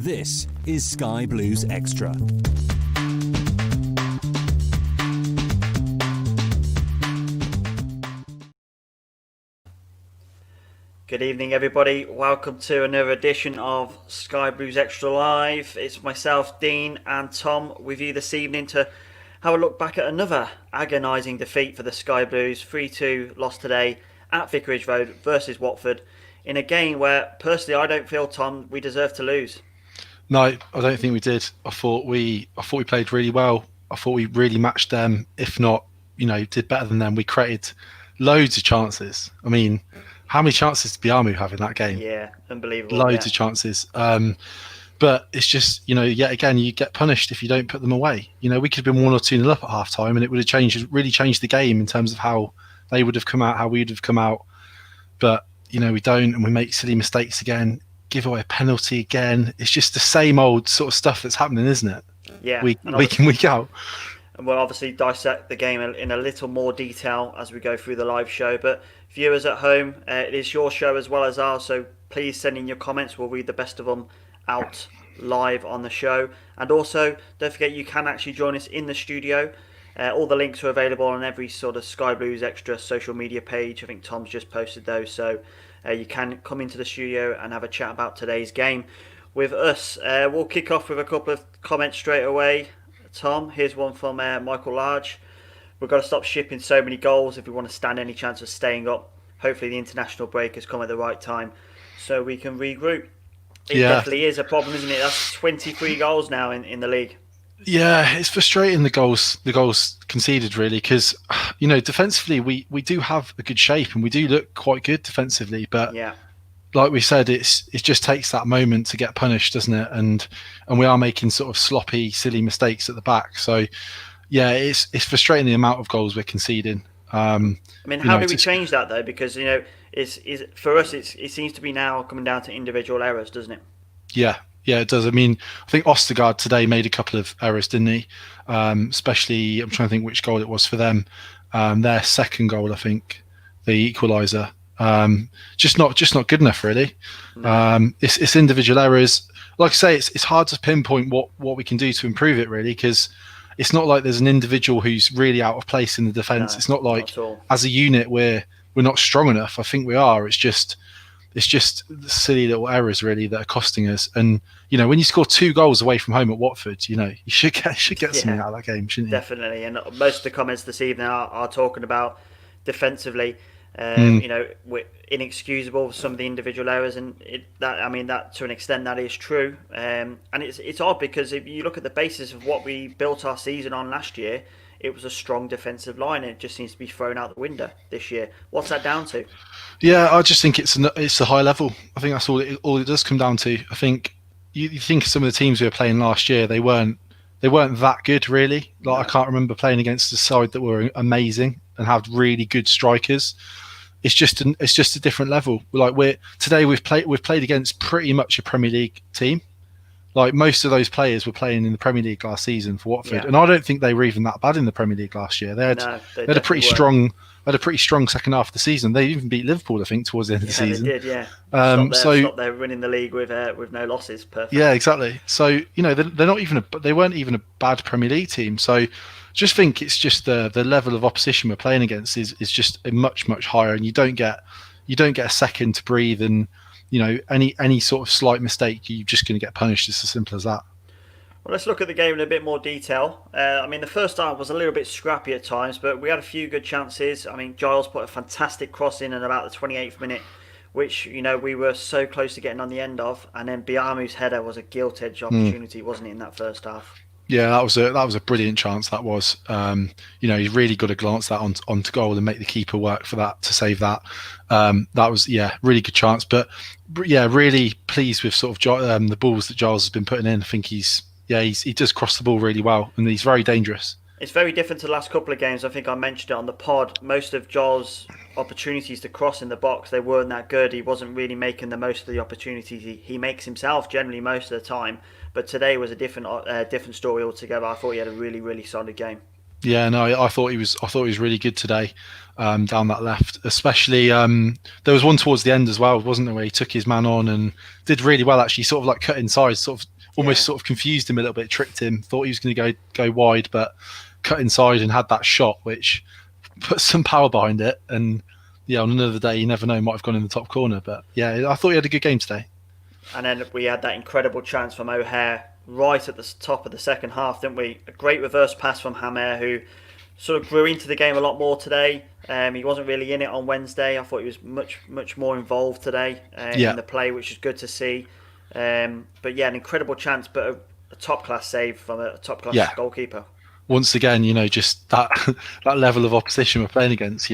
This is Sky Blues Extra. Good evening, everybody. Welcome to another edition of Sky Blues Extra Live. It's myself, Dean, and Tom with you this evening to have a look back at another agonising defeat for the Sky Blues. 3-2 loss today at Vicarage Road versus Watford in a game where, personally, I don't feel, Tom, we deserve to lose. No, I don't think we did. I thought we played really well. I thought we really matched them. If not, did better than them. We created loads of chances. I mean, how many chances did Biamu have in that game? Yeah, unbelievable. Loads of chances. But it's just, yet again, you get punished if you don't put them away. We could have been 1 or 2-0 up at half time and it would have really changed the game in terms of how they would have come out, how we would have come out. But, we don't, and we make silly mistakes again, give away a penalty again. It's just the same old sort of stuff that's happening, isn't it? Yeah. Week in, week out. And we'll obviously dissect the game in a little more detail as we go through the live show. But viewers at home, it is your show as well as ours, so please send in your comments. We'll read the best of them out live on the show. And also, don't forget you can actually join us in the studio. All the links are available on every sort of Sky Blues Extra social media page. I think Tom's just posted those, so you can come into the studio and have a chat about today's game with us. We'll kick off with a couple of comments straight away. Tom, here's one from Michael Large. We've got to stop shipping so many goals if we want to stand any chance of staying up. Hopefully the international break has come at the right time so we can regroup. It definitely is a problem, isn't it? That's 23 goals now in the league. Yeah, it's frustrating the goals conceded really because defensively we do have a good shape and we do look quite good defensively, but like we said, it just takes that moment to get punished, doesn't it? And we are making sort of sloppy, silly mistakes at the back. So yeah, it's frustrating the amount of goals we're conceding. I mean, how do we change that though? Because it's for us, it seems to be now coming down to individual errors, doesn't it? Yeah, it does. I mean, I think Ostergaard today made a couple of errors, didn't he? Especially, I'm trying to think which goal it was for them. Their second goal, I think, the equaliser. Just not good enough, really. No. It's individual errors. Like I say, it's hard to pinpoint what we can do to improve it, really, because it's not like there's an individual who's really out of place in the defence. No, it's not like as a unit we're not strong enough. I think we are. It's just the silly little errors really that are costing us. And when you score 2 goals away from home at Watford, you should get something out of that game, shouldn't you? Definitely. And most of the comments this evening are talking about defensively. We're inexcusable for some of the individual errors, and that to an extent that is true. And it's odd because if you look at the basis of what we built our season on last year, it was a strong defensive line. And it just seems to be thrown out the window this year. What's that down to? Yeah, I just think it's a high level. I think that's all it does come down to. I think you think of some of the teams we were playing last year, they weren't that good really. Like I can't remember playing against a side that were amazing and had really good strikers. It's just a different level. Today we've played against pretty much a Premier League team. Like most of those players were playing in the Premier League last season for Watford, and I don't think they were even that bad in the Premier League last year. They had a pretty strong second half of the season. They even beat Liverpool, I think, towards the end of the season. They did, yeah. Stop there winning the league with no losses. Perfect. Yeah, exactly. So they weren't even a bad Premier League team. So just think it's just the level of opposition we're playing against is just a much higher, and you don't get a second to breathe, and any sort of slight mistake you're just going to get punished. It's as simple as that. Well, let's look at the game in a bit more detail. The first half was a little bit scrappy at times, but we had a few good chances. Giles put a fantastic cross in at about the 28th minute, which we were so close to getting on the end of, and then Biamu's header was a gilt-edged opportunity, wasn't it, in that first half? Yeah, that was a brilliant chance. That was, you really got to glance that onto goal and make the keeper work for that to save that. That was really good chance. But really pleased with sort of the balls that Giles has been putting in. I think he does cross the ball really well, and he's very dangerous. It's very different to the last couple of games. I think I mentioned it on the pod. Most of Giles' opportunities to cross in the box, they weren't that good. He wasn't really making the most of the opportunities he makes himself generally most of the time. But today was a different story altogether. I thought he had a really, really solid game. Yeah, no, I thought he was really good today, down that left. Especially there was one towards the end as well, wasn't there, where he took his man on and did really well. Actually, sort of like cut inside, sort of almost sort of confused him a little bit, tricked him, thought he was going to go wide, but cut inside and had that shot, which put some power behind it. And yeah, on another day, you never know, might have gone in the top corner. But yeah, I thought he had a good game today. And then we had that incredible chance from O'Hare right at the top of the second half, didn't we? A great reverse pass from Hamer, who sort of grew into the game a lot more today. He wasn't really in it on Wednesday. I thought he was much more involved today in the play, which is good to see. But yeah, an incredible chance, but a top-class save from a top-class goalkeeper. Once again, just that level of opposition we're playing against.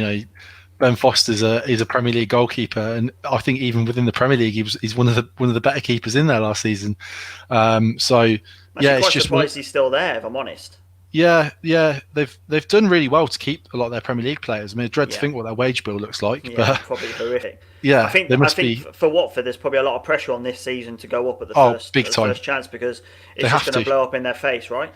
Ben Foster's is a Premier League goalkeeper, and I think even within the Premier League, he's one of the better keepers in there last season. It's just surprised he's still there, if I'm honest. Yeah, they've done really well to keep a lot of their Premier League players. I mean, I dread to think what their wage bill looks like. Yeah, but probably horrific. Yeah, I think for Watford, there's probably a lot of pressure on this season to go up at the first chance, because it's just going to blow up in their face, right?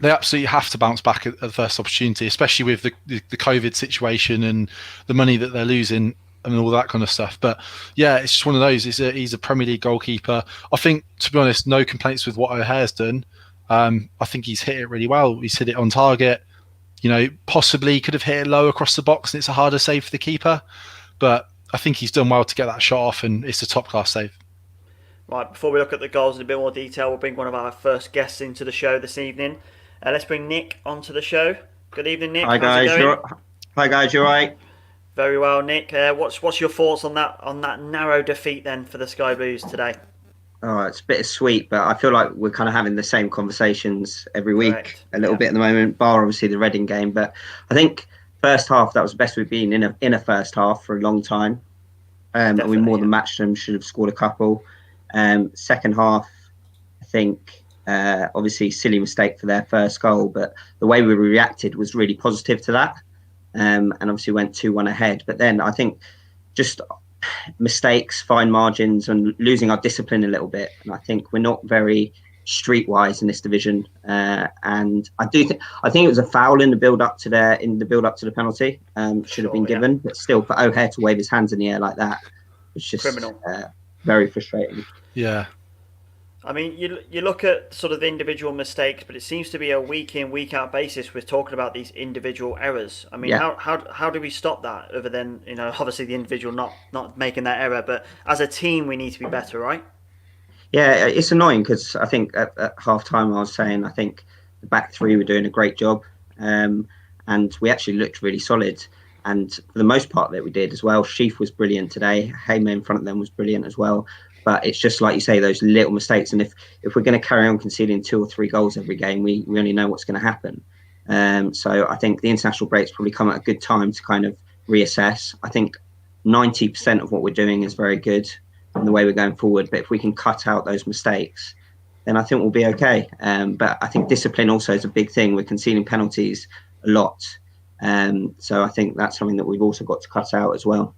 They absolutely have to bounce back at the first opportunity, especially with the COVID situation and the money that they're losing and all that kind of stuff. But yeah, it's just one of those. He's a Premier League goalkeeper. I think, to be honest, no complaints with what O'Hare's done. I think he's hit it really well. He's hit it on target. Possibly could have hit it low across the box, and it's a harder save for the keeper. But I think he's done well to get that shot off, and it's a top-class save. Right, before we look at the goals in a bit more detail, we'll bring one of our first guests into the show this evening. Let's bring Nick onto the show. Good evening, Nick. Hi guys. Hi guys. You all right? Very well, Nick. What's your thoughts on that narrow defeat then for the Sky Blues today? Oh, it's a bit sweet, but I feel like we're kind of having the same conversations every week, a little bit at the moment, bar obviously the Reading game. But I think first half, that was the best we've been in a first half for a long time. And we more than matched them, should have scored a couple. Second half, I think, obviously silly mistake for their first goal, but the way we reacted was really positive to that. And obviously went 2-1 ahead. But then I think just mistakes, fine margins, and losing our discipline a little bit. And I think we're not very streetwise in this division. And I think it was a foul in the build up to the penalty. Should have been given, but still for O'Hare to wave his hands in the air like that was just criminal. Very frustrating. Yeah. I mean, you look at sort of the individual mistakes, but it seems to be a week in, week out basis. We're talking about these individual errors. I mean, how do we stop that other than, obviously the individual not making that error, but as a team we need to be better, right? Yeah, it's annoying because I think at half time I was saying I think the back three were doing a great job, and we actually looked really solid. And for the most part that we did as well. Sheaf was brilliant today. Heyman in front of them was brilliant as well. But it's just like you say, those little mistakes. And if we're going to carry on conceding 2 or 3 goals every game, we only know what's going to happen. So I think the international break's probably come at a good time to kind of reassess. I think 90% of what we're doing is very good in the way we're going forward. But if we can cut out those mistakes, then I think we'll be okay. But I think discipline also is a big thing. We're conceding penalties a lot. So I think that's something that we've also got to cut out as well.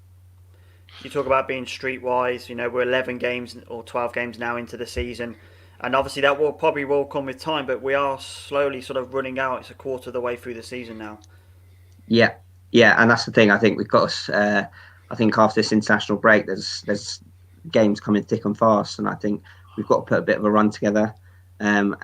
You talk about being streetwise. We're 11 games or 12 games now into the season, and obviously that will come with time. But we are slowly sort of running out. It's a quarter of the way through the season now. Yeah, and that's the thing. I think we've got. I think after this international break, there's games coming thick and fast, and I think we've got to put a bit of a run together. And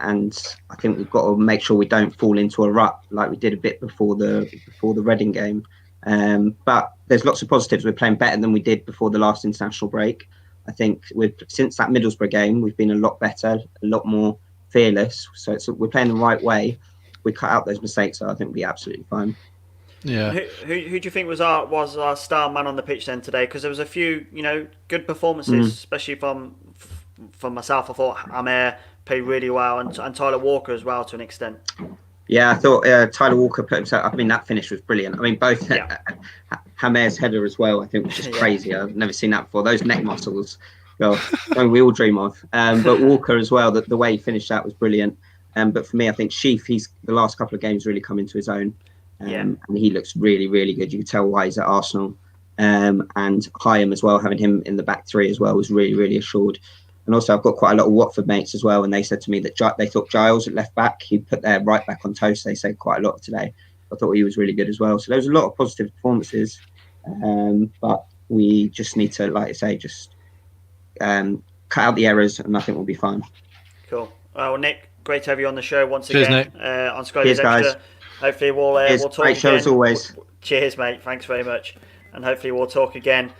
I think we've got to make sure we don't fall into a rut like we did a bit before the Reading game. But there's lots of positives. We're playing better than we did before the last international break. I think since that Middlesbrough game, we've been a lot better, a lot more fearless. So we're playing the right way. We cut out those mistakes, so I think we'll be absolutely fine. Yeah. Who do you think was our star man on the pitch then today? Because there was a few, good performances, especially from myself. I thought Hamer played really well, and Tyler Walker as well to an extent. Yeah, I thought Tyler Walker put himself. I mean, that finish was brilliant. I mean, both Hamer's header as well. I think was just crazy. I've never seen that before. Those neck muscles, we all dream of. But Walker as well. The way he finished that was brilliant. But for me, I think Sheaf. He's the last couple of games really come into his own, and he looks really, really good. You can tell why he's at Arsenal. And Hyam as well, having him in the back three as well was really, really assured. And also, I've got quite a lot of Watford mates as well, and they said to me that they thought Giles at left back, he put their right back on toast. They said quite a lot today. I thought he was really good as well. So there was a lot of positive performances, but we just need to, like I say, just cut out the errors, and I think we'll be fine. Cool. Well, Nick, great to have you on the show once Cheers, again Nick. On Sky Cheers, News guys. Extra. Hopefully we'll talk Great show again. as always. Cheers, mate. Thanks very much. And hopefully we'll talk again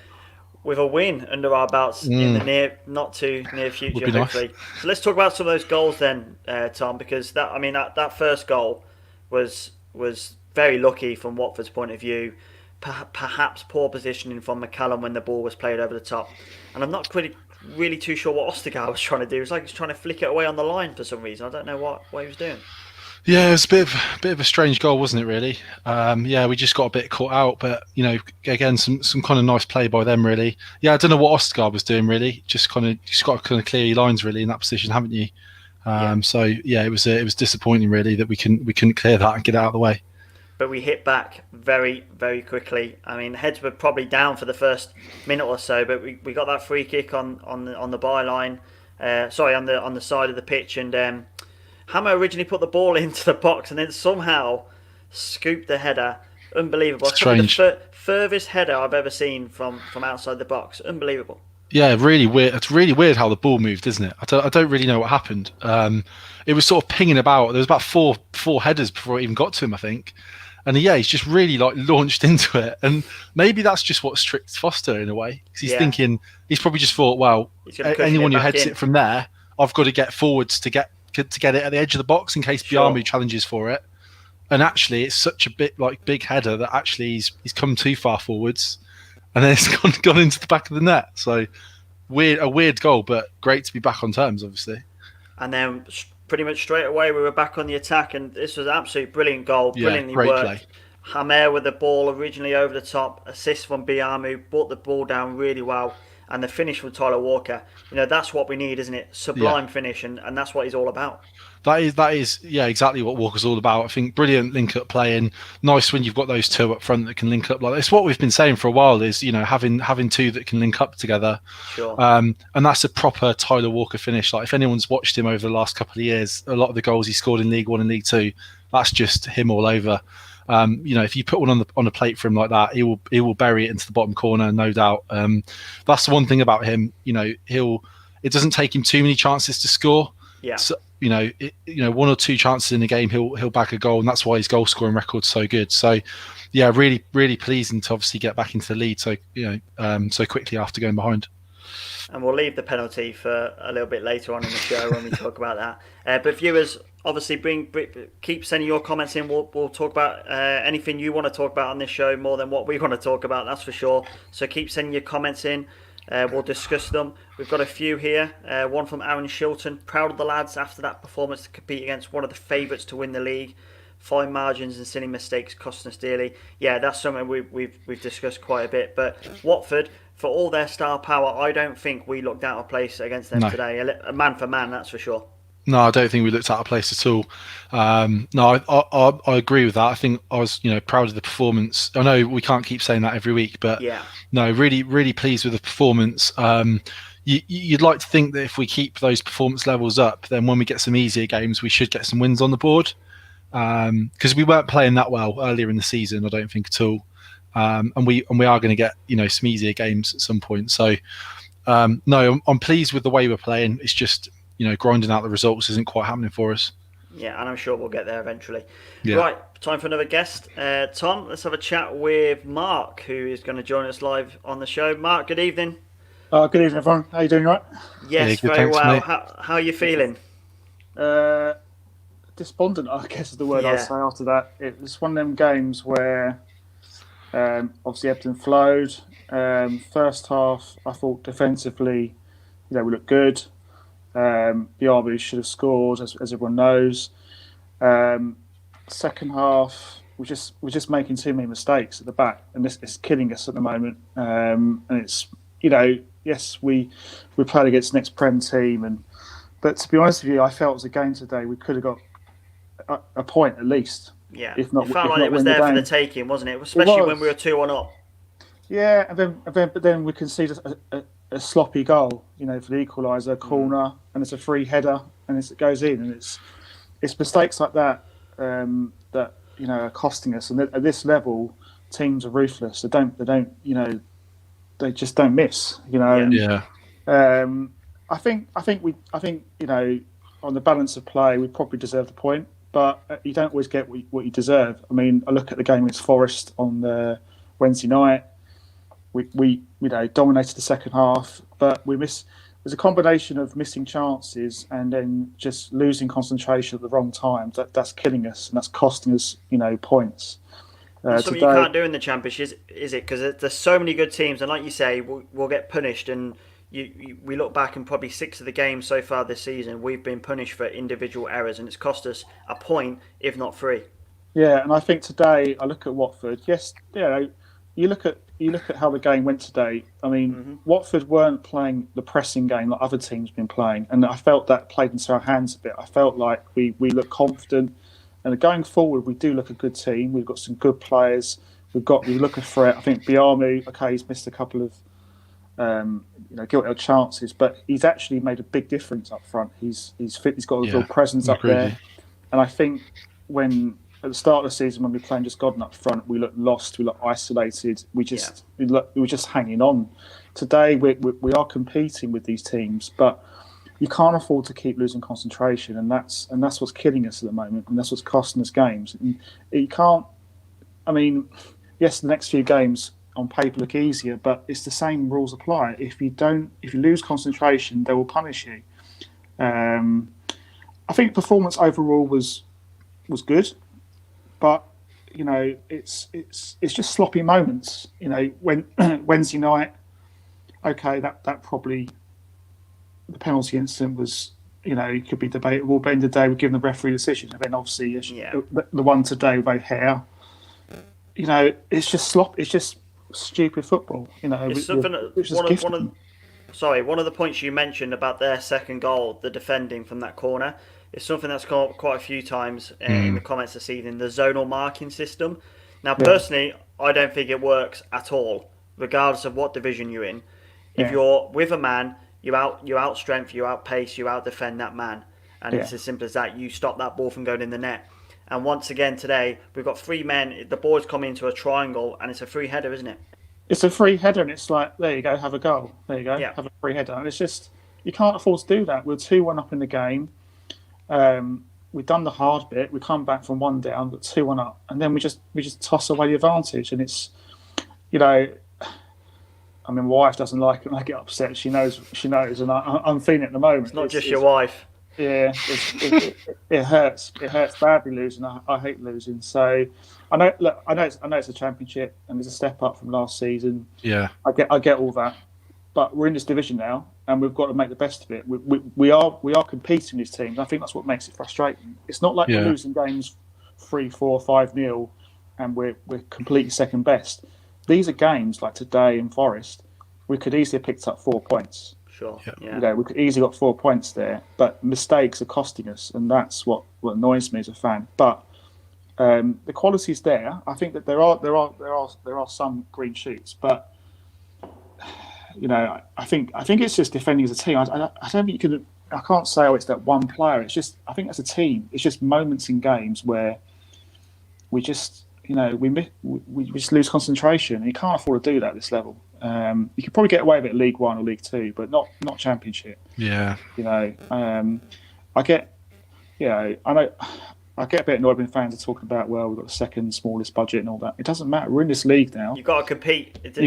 with a win under our belts in the not too near future, hopefully. Nice. So let's talk about some of those goals then, Tom, because that first goal was very lucky from Watford's point of view. Perhaps poor positioning from McCallum when the ball was played over the top. And I'm not really too sure what Ostergaard was trying to do. It's like he's trying to flick it away on the line for some reason. I don't know what he was doing. Yeah, it was a bit of a strange goal, wasn't it? Really. We just got a bit caught out, but again, some kind of nice play by them, really. Yeah, I don't know what Ostergaard was doing, really. Just got to kind of clear your lines, really, in that position, haven't you? So yeah, it was disappointing, really, that we couldn't clear that and get it out of the way. But we hit back very, very quickly. I mean, heads were probably down for the first minute or so, but we got that free kick on the byline. On the side of the pitch, and Hammer originally put the ball into the box and then somehow scooped the header. Unbelievable. Strange. The furthest header I've ever seen from outside the box. Unbelievable. Yeah, really weird. It's really weird how the ball moved, isn't it? I don't really know what happened. It was sort of pinging about. There was about four headers before it even got to him, I think. And he's just really launched into it. And maybe that's just what strict Foster in a way. Because he's thinking, he's probably just thought, well, anyone who heads it from there, I've got to get forwards to get it at the edge of the box in case Biamu challenges for it. And actually, it's such a big header that actually he's come too far forwards, and then it's gone into the back of the net. So a weird goal, but great to be back on terms, obviously. And then pretty much straight away we were back on the attack, and this was an absolutely brilliant goal, brilliantly worked. Play. Hamer with the ball originally over the top, assist from Biamu, brought the ball down really well, and the finish from Tyler Walker. That's what we need, isn't it? Sublime finish, and that's what he's all about. That is exactly what Walker's all about. I think brilliant link-up play, and nice when you've got those two up front that can link up like that. It's what we've been saying for a while is, having two that can link up together. Sure. And that's a proper Tyler Walker finish. Like if anyone's watched him over the last couple of years, a lot of the goals he scored in League One and League Two, that's just him all over. If you put one on a plate for him like that, he will bury it into the bottom corner, no doubt. That's the one thing about him. It doesn't take him too many chances to score. Yeah. So, one or two chances in a game, he'll bag a goal, and that's why his goal scoring record's so good. So, yeah, really, really pleasing to obviously get back into the lead so quickly after going behind. And we'll leave the penalty for a little bit later on in the show when we talk about that. But viewers, obviously, keep sending your comments in. We'll talk about anything you want to talk about on this show more than what we want to talk about, that's for sure. So keep sending your comments in. We'll discuss them. We've got a few here. One from Aaron Shilton. Proud of the lads after that performance to compete against one of the favourites to win the league. Fine margins and silly mistakes costing us dearly. Yeah, that's something we've discussed quite a bit. But Watford, for all their star power, I don't think we looked out of place against them today. A man for man, that's for sure. No, I don't think we looked out of place at all. I agree with that. I think I was, proud of the performance. I know we can't keep saying that every week, but no, really, really pleased with the performance. You'd like to think that if we keep those performance levels up, then when we get some easier games, we should get some wins on the board. Because we weren't playing that well earlier in the season, I don't think at all. And we are going to get some easier games at some point. So no, I'm pleased with the way we're playing. It's just grinding out the results isn't quite happening for us. Yeah, and I'm sure we'll get there eventually. Yeah. Right, time for another guest. Tom, let's have a chat with Mark, who is going to join us live on the show. Mark, good evening. Good evening, everyone. How are you doing, right? Yes, good, very thanks, well. mate. How are you feeling? Despondent, I guess is the word I'd say after that. It was one of them games where obviously ebbed and flowed. First half, I thought defensively, we looked good. Biamu should have scored, as everyone knows. Second half, we're just making too many mistakes at the back, and this is killing us at the moment. And it's yes, we played against the next Prem team, but to be honest with you, I felt it was a game today we could have got a point at least. Yeah, if not, it felt like it was there for the taking, wasn't it? Especially when we were 2-1 up. Yeah, but then we conceded a sloppy goal, for the equaliser, corner, and it's a free header, and it goes in, and it's mistakes like that that are costing us. And at this level, teams are ruthless. They just don't miss. Yeah. I think on the balance of play, we probably deserve the point, but you don't always get what you deserve. I mean, I look at the game against Forest on the Wednesday night. We dominated the second half, but there's a combination of missing chances and then just losing concentration at the wrong time. That's killing us, and that's costing us, points. Something you can't do in the Championship, is it? Because there's so many good teams, and like you say, we'll get punished. And we look back, and probably 6 of the games so far this season, we've been punished for individual errors, and it's cost us a point, if not 3. Yeah, and I think today I look at Watford. Yes, you look at how the game went today. I mean, Watford weren't playing the pressing game like other teams have been playing, and I felt that played into our hands a bit. I felt like we looked confident, and going forward, we do look a good team. We've got some good players. We look a threat. I think Biamu, he's missed a couple of gilt-edged chances, but he's actually made a big difference up front. He's fit. He's got a real presence up there, and I think at the start of the season, when we were playing just Godden up front, we looked lost, we looked isolated. We were just hanging on. Today, we are competing with these teams, but you can't afford to keep losing concentration, and that's what's killing us at the moment, and that's what's costing us games. And you can't. I mean, yes, the next few games on paper look easier, but it's the same rules apply. If you lose concentration, they will punish you. I think performance overall was good. But it's just sloppy moments. When Wednesday night, that probably the penalty incident was, it could be debatable. But in the day, we're given the referee decision, and then obviously the one today with hair. It's just slop. It's just stupid football. It's something. One of the points you mentioned about their second goal, the defending from that corner. It's something that's come up quite a few times in the comments this evening, the zonal marking system. Now, personally, I don't think it works at all, regardless of what division you're in. If you're with a man, you outstrength, you outpace, you outdefend that man. And it's as simple as that. You stop that ball from going in the net. And once again today, we've got 3 men. The ball's coming into a triangle, and it's a free header, isn't it? It's a free header, and it's like, there you go, have a goal. There you go, have a free header. And it's just, you can't afford to do that. We're 2-1 up in the game. We've done the hard bit. We come back from 1 down, but 2-1 up, and then we just toss away the advantage. And it's, I mean, my wife doesn't like it when I get upset. She knows, and I'm feeling it at the moment. It's not just your wife. Yeah, it hurts. It hurts badly losing. I hate losing. So I know it's a Championship and it's a step up from last season. Yeah, I get all that, but we're in this division now, and we've got to make the best of it. We are competing with these teams. I think that's what makes it frustrating. It's not like we're losing games 3-4, 5-0, and we're completely second best. These are games like today in Forest. We could easily have picked up 4 points. Sure. Yeah. We could easily got 4 points there, but mistakes are costing us, and that's what annoys me as a fan. But the quality's there. I think that there are some green shoots, but I think it's just defending as a team. I don't think you can. I can't say it's that one player. It's just, I think as a team, it's just moments in games where we just we just lose concentration, and you can't afford to do that at this level. You could probably get away with it in League One or League Two, but not Championship. Yeah. I get a bit annoyed when fans are talking about, well, we've got the second smallest budget and all that. It doesn't matter. We're in this league now. You've got to compete. It's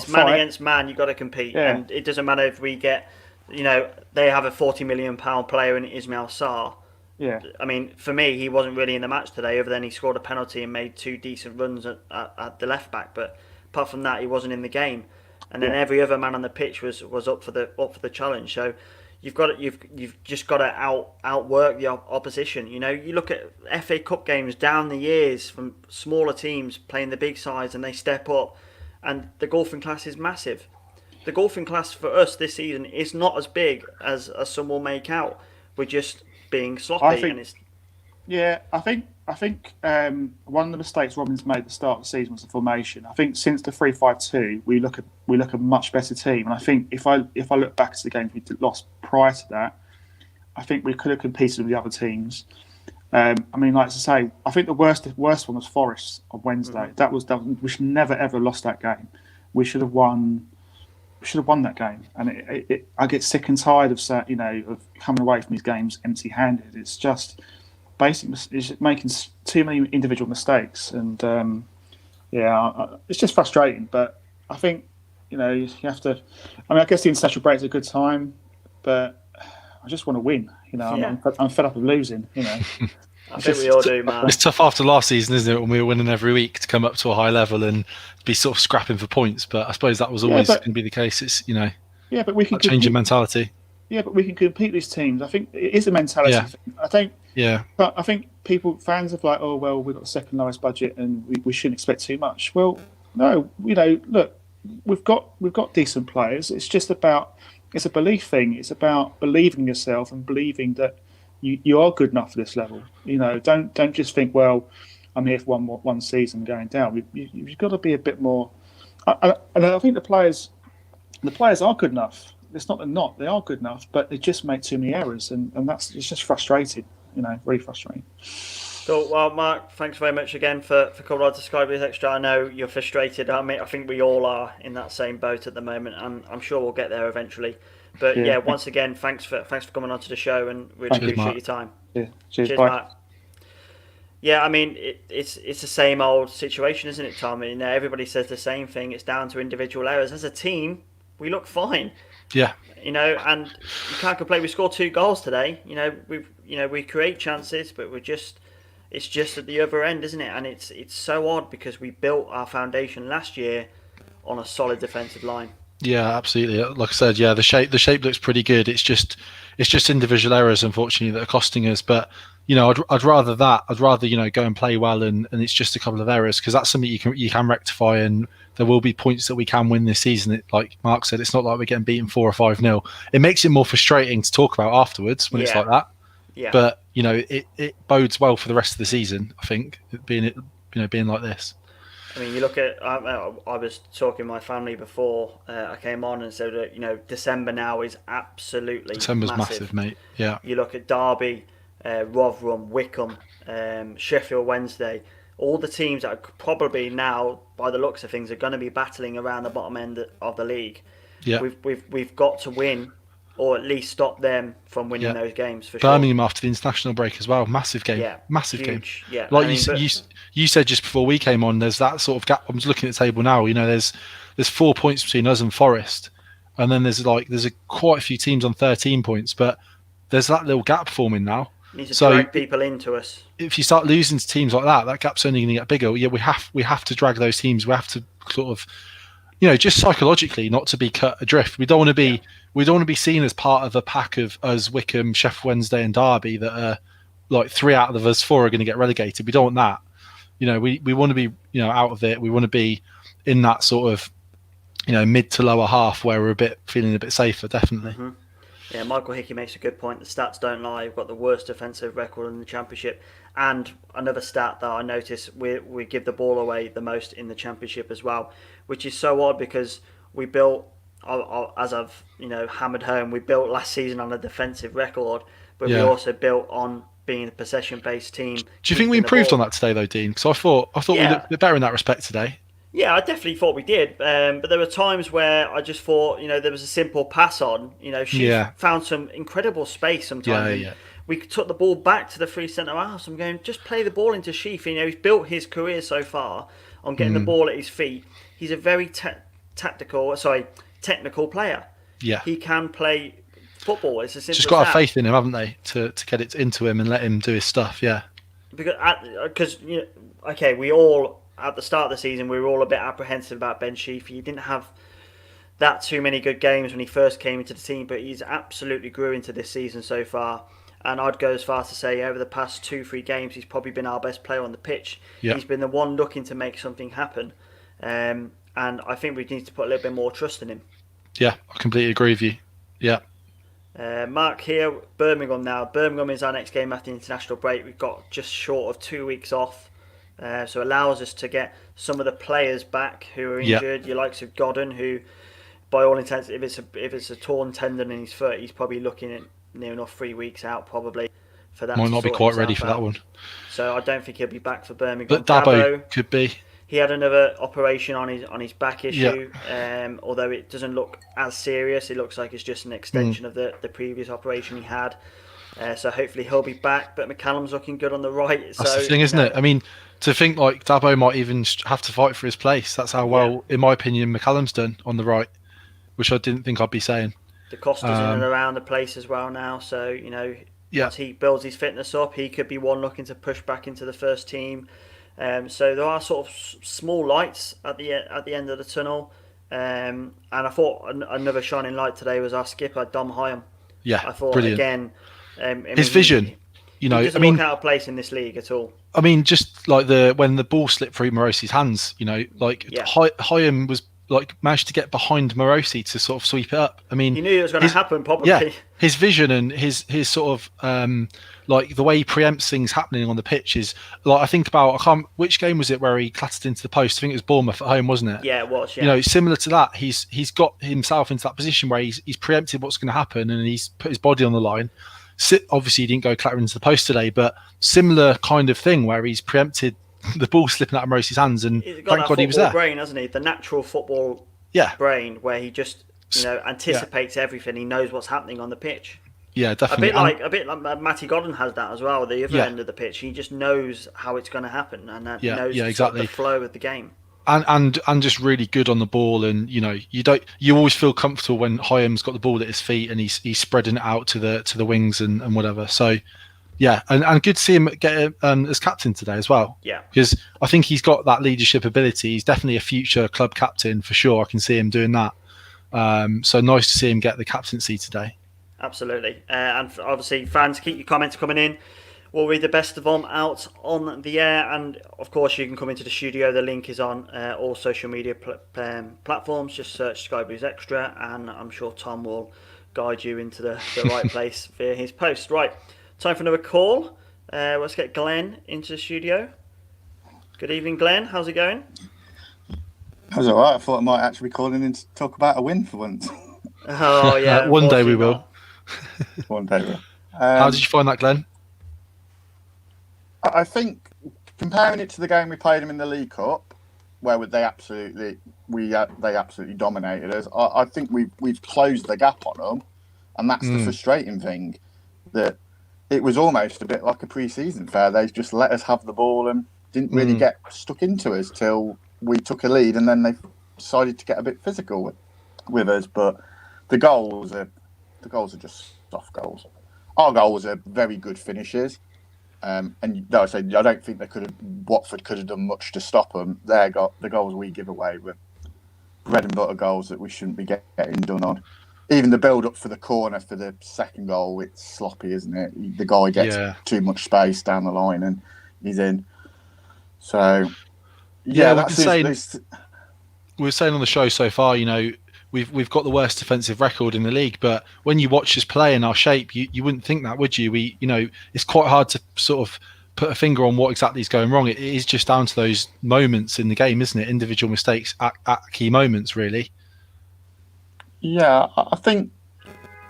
man against man. You've got to compete, and it doesn't matter if we get, they have a £40 million player in Ismail Sarr. Yeah. I mean, for me, he wasn't really in the match today. Other than he scored a penalty and made 2 decent runs at the left back, but apart from that, he wasn't in the game. And then every other man on the pitch was up for the challenge. So you've just got to outwork the opposition. You look at FA Cup games down the years from smaller teams playing the big sides, and they step up, and the golfing class is massive. The golfing class for us this season is not as big as some will make out. We're just being sloppy. I think one of the mistakes Robin's made at the start of the season was the formation. I think since the 3-5-2, we look a much better team. And I think if I look back to the games we lost prior to that, I think we could have competed with the other teams. I mean, like I say, I think the worst one was Forest on Wednesday. Mm-hmm. We should never ever have lost that game. We should have won have won that game. And I get sick and tired of of coming away from these games empty-handed. It's just it's making too many individual mistakes, and it's just frustrating. But I think you have to. I mean, I guess the international break is a good time, but I just want to win. I'm fed up of losing. I think we all do, man. It's tough after last season, isn't it, when we were winning every week to come up to a high level and be sort of scrapping for points. But I suppose that was always going to be the case. It's but we can change in mentality. Yeah, but we can compete these teams. I think it is a mentality thing. I think. Yeah. But I think fans are like, oh well, we've got the second lowest budget and we shouldn't expect too much. Well, no, look, we've got decent players. It's just it's a belief thing. It's about believing in yourself and believing that you are good enough for this level. Don't just think, well, I'm here for one season going down. You've got to be a bit more. And I think the players are good enough. It's not they're not. They are good enough, but they just make too many errors, and it's just frustrating. Really frustrating. Cool. Well, Mark, thanks very much again for coming on to SkyBluesExtra. I know you're frustrated. I mean, I think we all are in that same boat at the moment, and I'm sure we'll get there eventually. But once again, thanks for coming on to the show, and really appreciate your time. Yeah. Cheers, Mark. Yeah, I mean, it's the same old situation, isn't it, Tom? Everybody says the same thing. It's down to individual errors. As a team, we look fine. Yeah. And you can't complain. We scored 2 goals today. We create chances, but it's just at the other end, isn't it? And it's so odd because we built our foundation last year on a solid defensive line. Yeah, absolutely. Like I said, the shape looks pretty good. It's just individual errors, unfortunately, that are costing us. But I'd rather that. I'd rather go and play well, and it's just a couple of errors, because that's something you can rectify, and there will be points that we can win this season. Like Mark said, it's not like we're getting beaten 4 or 5-0. It makes it more frustrating to talk about afterwards when it's like that. Yeah. But it bodes well for the rest of the season, I think, being like this. I mean, you look at. I was talking to my family before I came on, and said that December now is absolutely December's massive, mate. Yeah. You look at Derby, Rotherham, Wickham, Sheffield Wednesday. All the teams that are probably now, by the looks of things, are going to be battling around the bottom end of the league. Yeah. We've got to win, or at least stop them from winning those games for Birmingham sure. after the international break as well. Massive game. Yeah. Massive Huge. game. Yeah. Like you said just before we came on, there's that sort of gap. I'm just looking at the table now. There's 4 points between us and Forest, and then there's quite a few teams on 13 points, but there's that little gap forming now. Need to drag people into us. If you start losing to teams like that gap's only going to get bigger. Yeah, we have to drag those teams. We have to sort of, just psychologically not to be cut adrift. We don't want to be seen as part of a pack of us, Wickham, Sheffield Wednesday, and Derby that are like 3 out of us 4 are going to get relegated. We don't want that. We want to be out of it. We want to be in that sort of mid to lower half where we're feeling a bit safer. Definitely. Mm-hmm. Yeah, Michael Hickey makes a good point. The stats don't lie. We've got the worst defensive record in the Championship. And another stat that I noticed, we give the ball away the most in the Championship as well, which is so odd because we built, as I've hammered home, we built last season on a defensive record, but we also built on being a possession-based team. Do you think we improved on that today, though, Dean? Because I thought we looked a bit better in that respect today. Yeah, I definitely thought we did, but there were times where I just thought, there was a simple pass on. She found some incredible space sometimes. Yeah. We took the ball back to the 3 centre halves. I'm going, just play the ball into Sheaf. He's built his career so far on getting the ball at his feet. He's a very technical player. Yeah, he can play football. It's as simple. Just got to have faith in him, haven't they, to get it into him and let him do his stuff. Yeah, because we all. At the start of the season, we were all a bit apprehensive about Ben Sheaf. He didn't have that too many good games when he first came into the team, but he's absolutely grew into this season so far. And I'd go as far as to say over the past 2-3 games, he's probably been our best player on the pitch. Yeah. He's been the one looking to make something happen. And I think we need to put a little bit more trust in him. Yeah, I completely agree with you. Yeah. Mark here, Birmingham now. Birmingham is our next game after the international break. We've got just short of 2 weeks off. So it allows us to get some of the players back who are injured. Your likes of Godden, who, by all intents, if it's a torn tendon in his foot, he's probably looking at near enough 3 weeks out probably for that. Might not be quite ready for that one. So I don't think he'll be back for Birmingham. But Dabo could be. He had another operation on his back issue. Although it doesn't look as serious, it looks like it's just an extension of the previous operation he had. So hopefully he'll be back. But McCallum's looking good on the right. That's so, the thing, isn't it? I mean, to think like Dabo might even have to fight for his place. That's how well, in my opinion, McCallum's done on the right, which I didn't think I'd be saying. Da Costa's in and around the place as well now. So, once he builds his fitness up, he could be one looking to push back into the first team. So there are sort of small lights at the end of the tunnel. And I thought another shining light today was our skipper, Dom Hyam. Yeah, I thought, brilliant. Again... his vision, he doesn't look out of place in this league at all. I mean, just like when the ball slipped through Morosi's hands, Hyam was managed to get behind Morosi to sort of sweep it up. I mean, he knew it was going to happen, probably. Yeah, his vision and his sort of the way he preempts things happening on the pitch is I think about which game was it where he clattered into the post? I think it was Bournemouth at home, wasn't it? Yeah, it was. Yeah. Similar to that, he's got himself into that position where he's preempted what's going to happen and he's put his body on the line. Obviously, he didn't go clattering into the post today, but similar kind of thing where he's preempted the ball slipping out of Morosi's hands, and he's got thank God he was there. Brain, hasn't he? The natural football brain, where he just anticipates everything. He knows what's happening on the pitch. Yeah, definitely. A bit like Matty Godden has that as well. The other end of the pitch, he just knows how it's going to happen, and knows exactly the flow of the game. And just really good on the ball, and you always feel comfortable when Hyam's got the ball at his feet and he's spreading it out to the wings and whatever. So yeah, and good to see him get as captain today as well. Yeah, because I think he's got that leadership ability. He's definitely a future club captain for sure. I can see him doing that. So nice to see him get the captaincy today. Absolutely, and obviously fans, keep your comments coming in. We'll read the best of them out on the air, and of course you can come into the studio. The link is on all social media platforms. Just search SkyBluesExtra, and I'm sure Tom will guide you into the right place via his post. Right, time for another call. Let's get Glenn into the studio. Good evening, Glenn. How's it going? That was all right. I thought I might actually be calling in to talk about a win for once. Oh yeah, one day we will. One day we will. How did you find that, Glenn? I think comparing it to the game we played them in the League Cup, where they absolutely dominated us. I think we've closed the gap on them, and that's the frustrating thing. That it was almost a bit like a pre-season fair. They just let us have the ball and didn't really get stuck into us till we took a lead, and then they decided to get a bit physical with us. But the goals are just soft goals. Our goals are very good finishes. And I don't think Watford could have done much to stop them. The goals we give away were bread and butter goals that we shouldn't be getting done on. Even the build up for the corner for the second goal, it's sloppy, isn't it? The guy gets too much space down the line and he's in. So we were saying on the show so far, we've got the worst defensive record in the league, but when you watch us play in our shape, you wouldn't think that, would you? It's quite hard to sort of put a finger on what exactly is going wrong. It is just down to those moments in the game, isn't it? Individual mistakes at key moments, really. Yeah, I think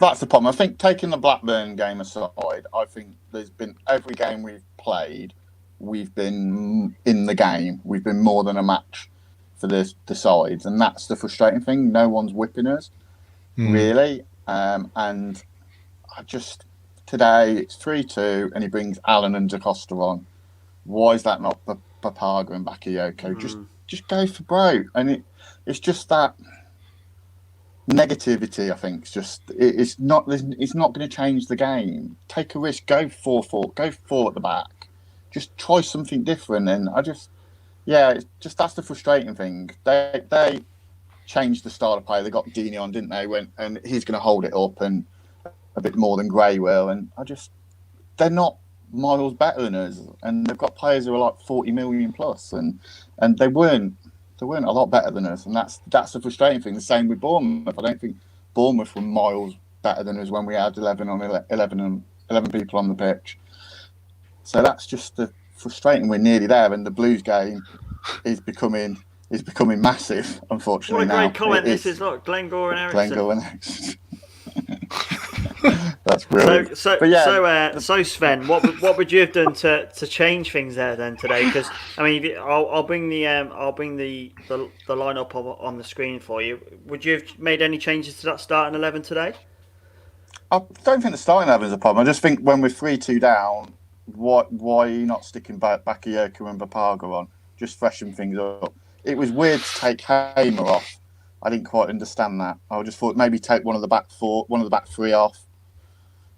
that's the problem. I think taking the Blackburn game aside, I think there's been every game we've played, we've been in the game. We've been more than a match for the sides, and that's the frustrating thing. No one's whipping us, really. And I just today it's 3-2, and he brings Allen and Da Costa on. Why is that not Papaga and Bakayoko? Just go for broke, and it's just that negativity. I think it's not going to change the game. Take a risk, go 4-4, go 4 at the back. Just try something different, and it's just that's the frustrating thing. They changed the style of play. They got Dini on, didn't they? And he's going to hold it up and a bit more than Gray will. And they're not miles better than us. And they've got players who are like 40 million plus, and they weren't a lot better than us. And that's the frustrating thing. The same with Bournemouth. I don't think Bournemouth were miles better than us when we had 11 people on the pitch. So that's just the frustrating. We're nearly there, and the Blues game is becoming massive, unfortunately. What a great comment this is. Look, Glenn Gore and Ericsson. Glenn Gore and Ericsson. That's brilliant. So Sven, what would you have done to change things there then today? Because I mean, I'll bring the lineup on the screen for you. Would you have made any changes to that starting 11 today? I don't think the starting 11 is a problem. I just think when we're 3-2 down, why are you not sticking Bakayoko and Bapaga on? Just freshen things up. It was weird to take Hamer off. I didn't quite understand that. I just thought maybe take one of the back three off.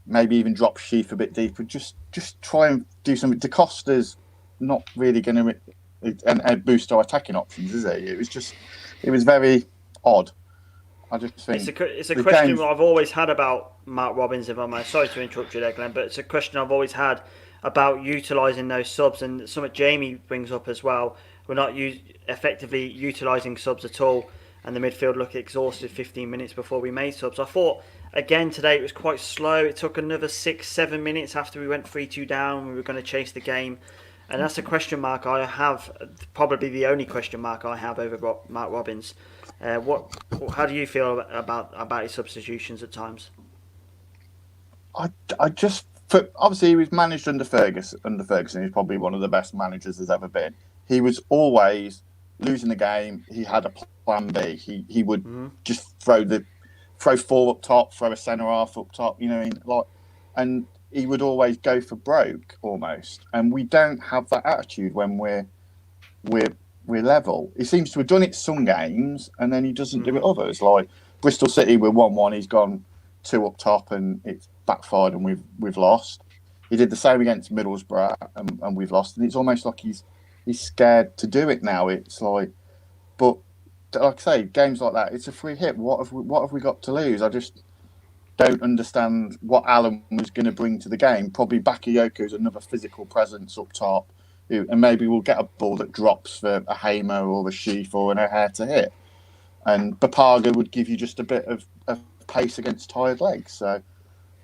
Maybe even drop Sheaf a bit deeper. Just try and do something. Da Costa's not really going to boost our attacking options, is it? It was very odd. I just think it's a question I've always had about Mark Robins. If I'm sorry to interrupt you there, Glenn, but it's a question I've always had about utilising those subs, and something Jamie brings up as well. We're not effectively utilising subs at all, and the midfield looked exhausted 15 minutes before we made subs. I thought again today it was quite slow. It took another 6-7 minutes after we went 3-2 down. We were going to chase the game, and that's a question mark I have. Probably the only question mark I have over Mark Robins. How do you feel about his substitutions at times? I just obviously he was managed under Ferguson. He's probably one of the best managers there's ever been. He was always losing the game. He had a plan B. He would just throw four up top, throw a centre half up top. You know, and he would always go for broke almost. And we don't have that attitude when we're level. He seems to have done it some games, and then he doesn't do it others. Like Bristol City, we're 1-1. He's gone 2 up top, and it's backfired, and we've lost. He did the same against Middlesbrough, and we've lost. And it's almost like he's scared to do it now. It's like, but like I say, games like that, it's a free hit. What have we got to lose? I just don't understand what Alan was going to bring to the game. Probably Bakayoko's another physical presence up top, and maybe we'll get a ball that drops for a Hamer or a Sheaf or an O'Hare to hit. And Bapaga would give you just a bit of pace against tired legs. So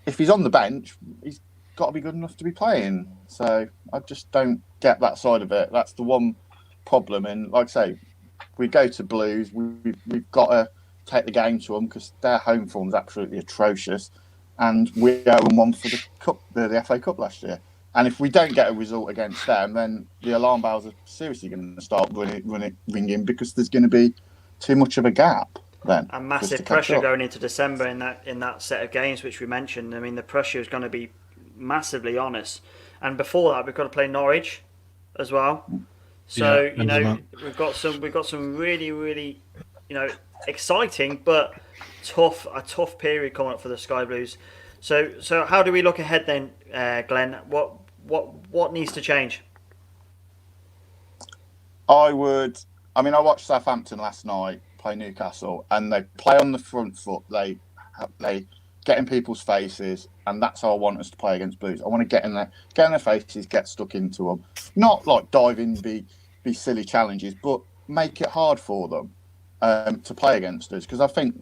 if he's on the bench, he's got to be good enough to be playing. So I just don't get that side of it. That's the one problem. And like I say, we go to Blues, we've got to take the game to them because their home form's absolutely atrocious. And we won for the cup, the FA Cup last year. And if we don't get a result against them, then the alarm bells are seriously going to start ringing because there's going to be too much of a gap then. And massive pressure going into December in that set of games which we mentioned. I mean, the pressure is going to be massively on us. And before that, we've got to play Norwich as well. So we've got some really, really, exciting but a tough period coming up for the Sky Blues. So how do we look ahead then, Glenn? What needs to change? I watched Southampton last night play Newcastle, and they play on the front foot. They get in people's faces, and that's how I want us to play against Blues. I want to get in their faces, get stuck into them. Not like dive in, be silly challenges, but make it hard for them to play against us. Because I think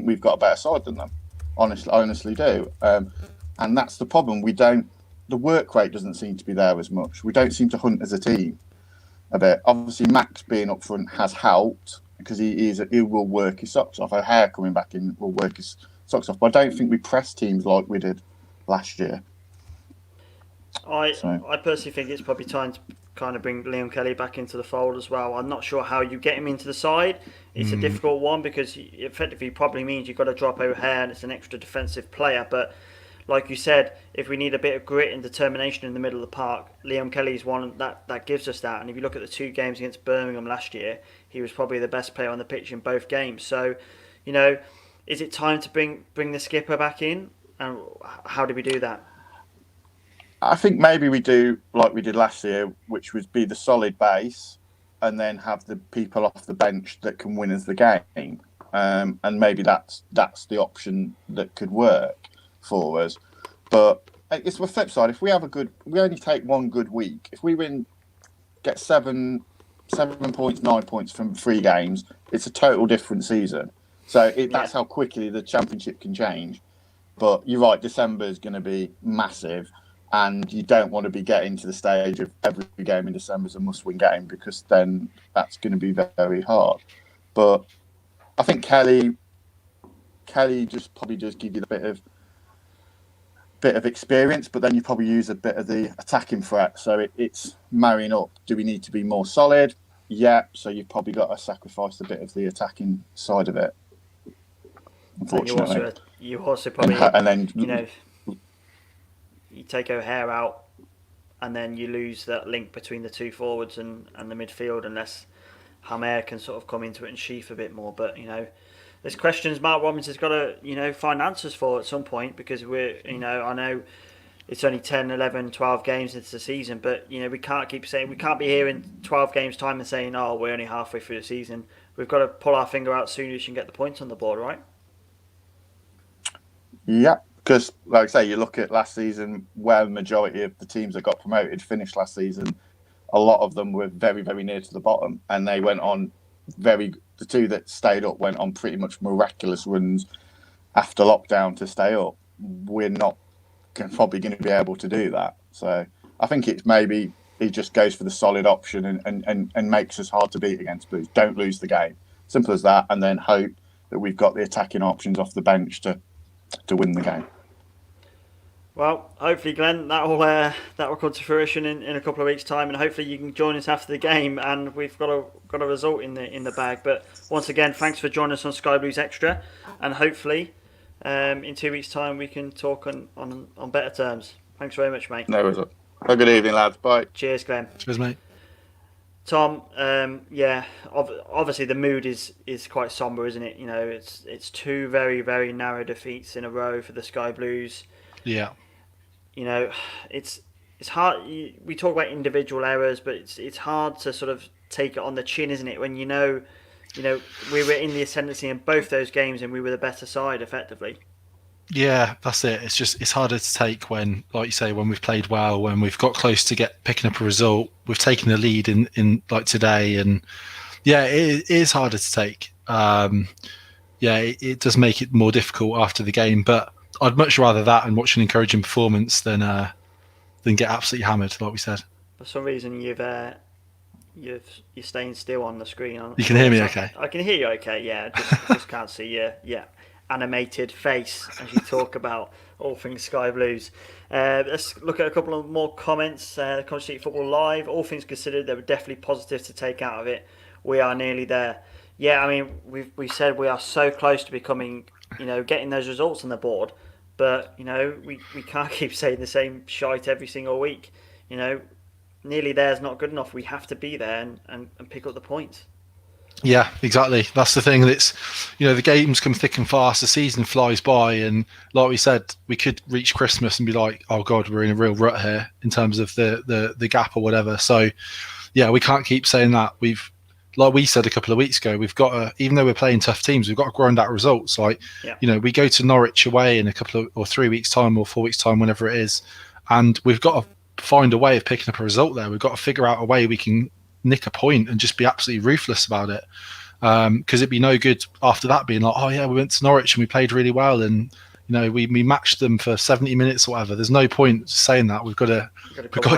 we've got a better side than them. Honestly, I honestly do. And that's the problem. The work rate doesn't seem to be there as much. We don't seem to hunt as a team a bit. Obviously, Max being up front has helped because he will work his socks off. O'Hare coming back in will work his socks off. But I don't think we press teams like we did last year. I personally think it's probably time to kind of bring Liam Kelly back into the fold as well. I'm not sure how you get him into the side. It's a difficult one because effectively probably means you've got to drop O'Hare and it's an extra defensive player. But like you said, if we need a bit of grit and determination in the middle of the park, Liam Kelly's one that gives us that. And if you look at the 2 games against Birmingham last year, he was probably the best player on the pitch in both games. So, is it time to bring the skipper back in? And how do we do that? I think maybe we do like we did last year, which would be the solid base and then have the people off the bench that can win us the game. And maybe that's the option that could work for us. But it's the flip side. If we only take one good week. If we get 7 points, 9 points from 3 games, it's a total different season. So that's how quickly the championship can change. But you're right, December is going to be massive. And you don't want to be getting to the stage of every game in December is a must-win game because then that's going to be very hard. But I think Kelly just probably does give you a bit of bit of experience, but then you probably use a bit of the attacking threat. So it's marrying up. Do we need to be more solid? Yeah. So you've probably got to sacrifice a bit of the attacking side of it. Unfortunately, you also probably and then you take O'Hare out, and then you lose that link between the two forwards and the midfield unless Hamer can sort of come into it and sheath a bit more. But there's questions Mark Robbins has got to find answers for at some point, because I know it's only 10, 11, 12 games into the season, but we can't keep saying, we can't be here in 12 games time and saying, oh, we're only halfway through the season. We've got to pull our finger out soon as you can get the points on the board, right? Yeah, because like I say, you look at last season where the majority of the teams that got promoted finished last season. A lot of them were very, very near to the bottom, and they went on the two that stayed up went on pretty much miraculous runs after lockdown to stay up. We're not probably going to be able to do that. So I think it's maybe he just goes for the solid option and makes us hard to beat against Blues. Don't lose the game. Simple as that, and then hope that we've got the attacking options off the bench to win the game. Well, hopefully, Glenn, that will come to fruition in a couple of weeks' time, and hopefully you can join us after the game, and we've got a result in the bag. But once again, thanks for joining us on Sky Blues Extra, and hopefully in 2 weeks' time we can talk on better terms. Thanks very much, mate. No result. Have a good evening, lads. Bye. Cheers, Glenn. Cheers, mate. Tom, obviously the mood is quite sombre, isn't it? It's two very, very narrow defeats in a row for the Sky Blues. Yeah. It's hard. We talk about individual errors, but it's hard to sort of take it on the chin, isn't it? When we were in the ascendancy in both those games and we were the better side, effectively. Yeah, that's it. It's harder to take when, like you say, when we've played well, when we've got close to picking up a result, we've taken the lead in like today, and yeah, it is harder to take. It does make it more difficult after the game, but I'd much rather that and watch an encouraging performance than get absolutely hammered, like we said. For some reason, you're staying still on the screen. You can hear me okay? I can hear you okay. Yeah, just can't see you. Yeah. Animated face as you talk about all things Sky Blues. Let's look at a couple of more comments. College City Football Live. All things considered, there were definitely positives to take out of it. We are nearly there. Yeah, I mean, we said we are so close to becoming, getting those results on the board, but we can't keep saying the same shite every single week. Nearly there is not good enough. We have to be there and pick up the points. Yeah, exactly. That's the thing. That's the games come thick and fast. The season flies by, and like we said, we could reach Christmas and be like, "Oh God, we're in a real rut here in terms of the gap or whatever." So, yeah, we can't keep saying that. Like we said a couple of weeks ago, we've got to, even though we're playing tough teams, we've got to grind out results. Like, we go to Norwich away in a couple of or 3 weeks time or 4 weeks time, whenever it is, and we've got to find a way of picking up a result there. We've got to figure out a way we can nick a point and just be absolutely ruthless about it, because it'd be no good after that being like, oh yeah, we went to Norwich and we played really well and we matched them for 70 minutes or whatever. There's no point saying that. We've got to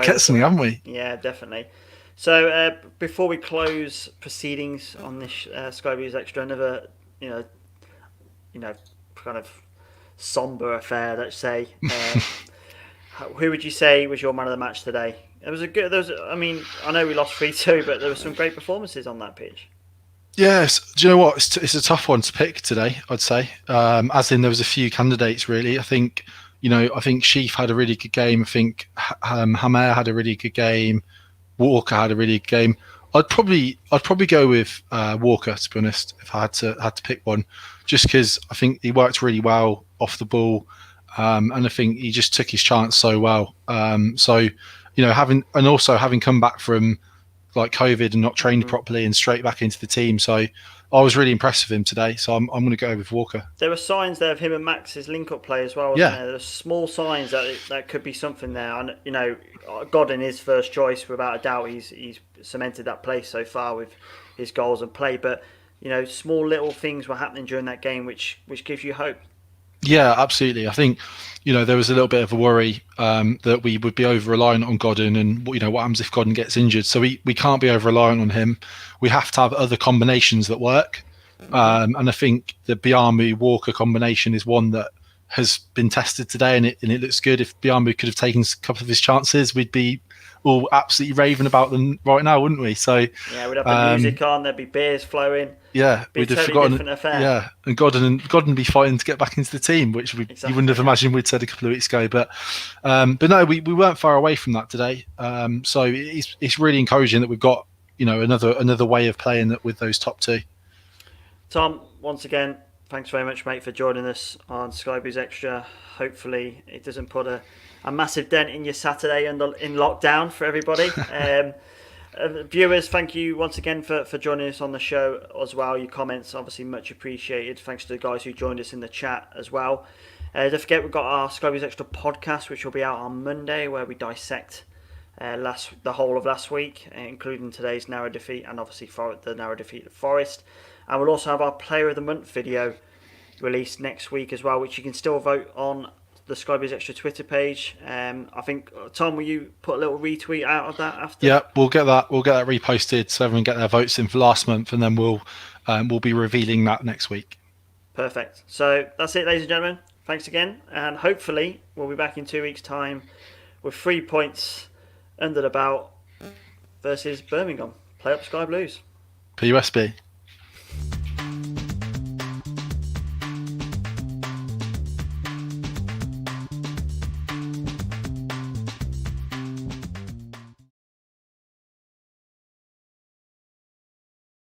get something, haven't we? Yeah, definitely. So before we close proceedings on this Sky Blues Extra, another kind of sombre affair, let's say. Who would you say was your man of the match today? I know we lost 3-2, but there were some great performances on that pitch. Yes, do you know what? It's a tough one to pick today, I'd say. As in, there was a few candidates really. I think Sheaf had a really good game. I think Hamer had a really good game. Walker had a really good game. I'd probably go with Walker, to be honest, if I had to pick one, just because I think he worked really well off the ball, and I think he just took his chance so well. Having come back from like COVID and not trained properly and straight back into the team, so I was really impressed with him today. So I'm going to go with Walker. There were signs there of him and Max's link-up play as well. Yeah, there were small signs that could be something there. And Godin is first choice without a doubt. He's cemented that place so far with his goals and play. But small little things were happening during that game, which gives you hope. Yeah, absolutely. I think there was a little bit of a worry that we would be over-reliant on Godin, and what happens if Godin gets injured. So we can't be over-reliant on him. We have to have other combinations that work. And I think the Biamu-Walker combination is one that has been tested today, and it looks good. If Biambu could have taken a couple of his chances, we'd be all absolutely raving about them right now, wouldn't we? So yeah, we'd have the music on, there'd be beers flowing. Yeah, we'd have forgotten. Affair. Yeah, and Godden would be fighting to get back into the team, which you wouldn't have imagined we'd said a couple of weeks ago. But no, we weren't far away from that today. So it's really encouraging that we've got another way of playing that with those top two. Tom, once again, thanks very much, mate, for joining us on Sky Blues Extra. Hopefully, it doesn't put a massive dent in your Saturday in lockdown for everybody. Viewers, thank you once again for joining us on the show as well. Your comments, obviously, much appreciated. Thanks to the guys who joined us in the chat as well. Don't forget, we've got our Sky Blues Extra podcast, which will be out on Monday, where we dissect the whole of last week, including today's narrow defeat and obviously the narrow defeat of Forest. And we'll also have our Player of the Month video released next week as well, which you can still vote on the Sky Blues Extra Twitter page. I think, Tom, will you put a little retweet out of that after? Yeah, we'll get that reposted so everyone get their votes in for last month, and then we'll be revealing that next week. Perfect. So that's it, ladies and gentlemen. Thanks again, and hopefully we'll be back in 2 weeks' time with 3 points under the belt versus Birmingham. Play up Sky Blues. PUSB.